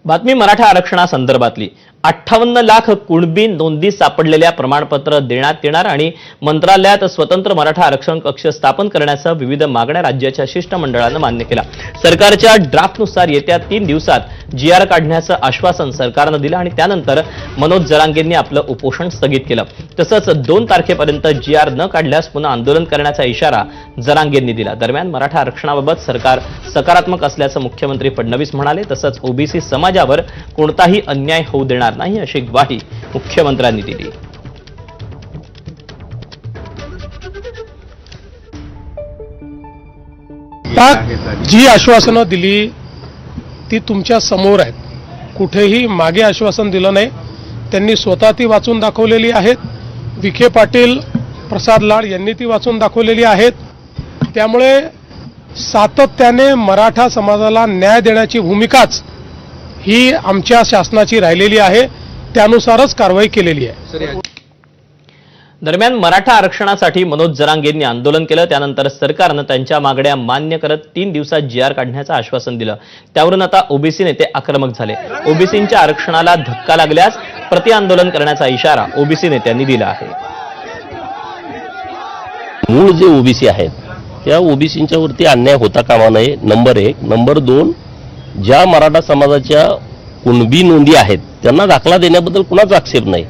बातमी मराठा आरक्षणासंदर्भातली 58 लाख कुणबी नोंदी सापडलेल्या प्रमाणपत्र देण्यात येणार आणि मंत्रालयात स्वतंत्र मराठा आरक्षण कक्ष स्थापन करण्यासह विविध मागण्या राज्याच्या शिष्टमंडळानं मान्य केला। सरकारच्या ड्राफ्टनुसार येत्या 3 दिवसात जीआर काढण्याचं आश्वासन सरकारनं दिलं आणि त्यानंतर मनोज जरांगेंनी आपलं उपोषण स्थगित केलं। तसंच 2 तारखेपर्यंत जीआर न काढल्यास पुन्हा आंदोलन करण्याचा इशारा जरांगेंनी दिला। दरम्यान मराठा आरक्षणाबाबत सरकार सकारात्मक असल्याचं मुख्यमंत्री फडणवीस म्हणाले। तसंच ओबीसी समाजावर कोणताही अन्याय होऊ देणार नाही अशी ग्वाही मुख्यमंत्र्यांनी दिली। जी आश्वासनं दिली ती तुमच्या समोर आहेत, कुठेही मागे आश्वासन दिलं नाही। त्यांनी स्वतः ती वाचून दाखवलेली आहेत। विखे पाटील, प्रसाद लाड यांनी ती वाचून दाखवलेली आहेत। त्यामुळे सातत्याने मराठा समाजाला न्याय देण्याची भूमिकाच ही आमच्या शासनाची राहिलेली आहे, त्यानुसारच कारवाई केलेली आहे। दरम्यान मराठा आरक्षणासाठी मनोज जरांगेंनी आंदोलन केलं, त्यानंतर सरकारनं त्यांच्या मागण्या मान्य करत 3 दिवसात जीआर काढण्याचं आश्वासन दिलं। त्यावरून आता ओबीसी नेते आक्रमक झाले। ओबीसींच्या आरक्षणाला धक्का लागल्यास प्रतिआंदोलन करण्याचा इशारा ओबीसी नेत्यांनी दिला आहे। मूळ जे ओबीसी आहेत त्या ओबीसींच्या वरती अन्याय होता कामा नये, नंबर 1। नंबर 2, ज्या मराठा समाजाच्या कुणबी नोंदी आहेत त्यांना दाखला देण्याबद्दल कुणाचा आक्षेप नाही,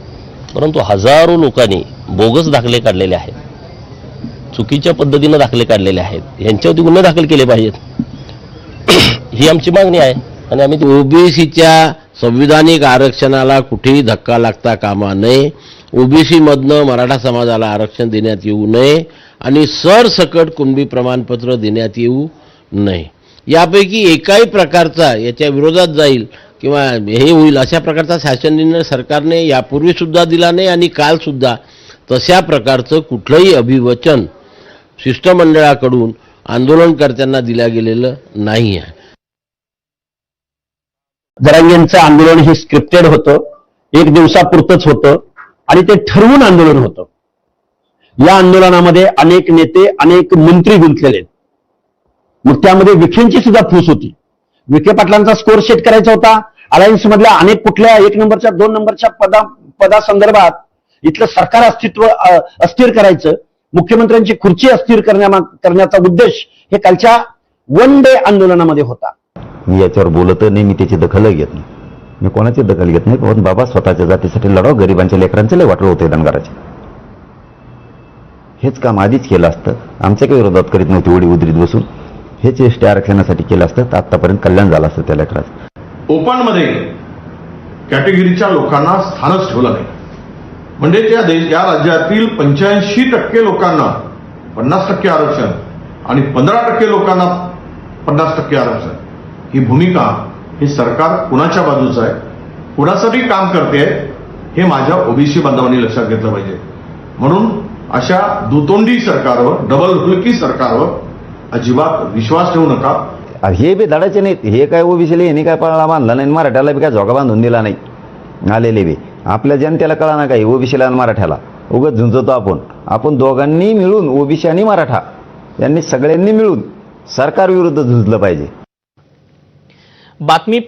परंतु हजारो लोकांनी बोगस दाखले काढलेले आहेत, चुकीच्या पद्धतीने दाखले काढलेले आहेत, यांच्यावरती गुन्हे दाखल केले पाहिजेत ही आमची मागणी आहे। आणि आम्ही ओबीसीच्या संविधानिक आरक्षणाला कुठेही धक्का लागता कामा नये, ओबीसी मधनं मराठा समाजाला आरक्षण देण्यात येऊ नये आणि सरसकट कुणबी प्रमाणपत्र देण्यात येऊ नये। यापैकी एकाही प्रकारचा याच्या विरोधात जाईल किंवा हे होईल अशा प्रकारचा शासन निर्णय सरकारने यापूर्वी सुद्धा दिला नाही आणि काल सुद्धा तशा प्रकारचं कुठलंही अभिवचन शिष्टमंडळाकडून आंदोलनकर्त्यांना दिलं गेलेलं नाही आहे। जरांगेंचं आंदोलन हे स्क्रिप्टेड होतं, 1 दिवसापुरतंच होतं आणि ते ठरवून आंदोलन होतं। या आंदोलनामध्ये अनेक नेते, अनेक मंत्री गुंतलेले आहेत। मग त्यामध्ये विखेंची सुद्धा फूस होती। विखे पाटलांचा स्कोर सेट करायचा होता। अलायन्स मधल्या अनेक कुठल्या 1 नंबरच्या 2 नंबरच्या पदासंदर्भात इथलं सरकार अस्थिर करायचं, मुख्यमंत्र्यांची खुर्ची अस्थिर करण्याचा उद्देश हे कालच्या 1 डे आंदोलनामध्ये होता। मी याच्यावर बोलत नाही, मी त्याची दखल घेत नाही, मी कोणाची दखल घेत नाही। पण बाबा स्वतःच्या जातीसाठी लढाव, गरिबांच्या लेकरांचे लय वाटलं होते धनगराचे, हेच काम आधीच केलं असतं, आमच्या काही विरोधात करीत नव्हती उडी उद्रीत बसून, हेच एसटी आरक्षणासाठी केलं असतं तर आतापर्यंत कल्याण झालं असतं त्या लेकराचं। ओपन मध्ये कॅटेगरीच्या लोकांना स्थानच ठेवलं नाही, म्हणजे या राज्यातील 85% लोकांना 50% आरक्षण आणि 15% लोकांना 50% आरक्षण, ही भूमिका हे सरकार कुणाच्या बाजूचं आहे, कुणासाठी काम करते हे माझ्या ओबीसी बांधवांनी लक्षात घेतलं पाहिजे। म्हणून अशा दुतोंडी सरकारवर, डबल हुलकी सरकारवर अजिबात विश्वास ठेवू नका। हे बी धडाचे नाहीत, हे काय ओबीसीला यांनी काय पाळणा बांधला नाही, मराठ्याला बी काय झोका बांधून दिला नाही। आलेले बी आपल्या जनतेला कळा ना काही, ओबीसीला आणि मराठ्याला उगाच झुंजतो आपण दोघांनी मिळून, ओबीसी आणि मराठा यांनी सगळ्यांनी मिळून सरकार विरुद्ध झुंजलं पाहिजे। बातमी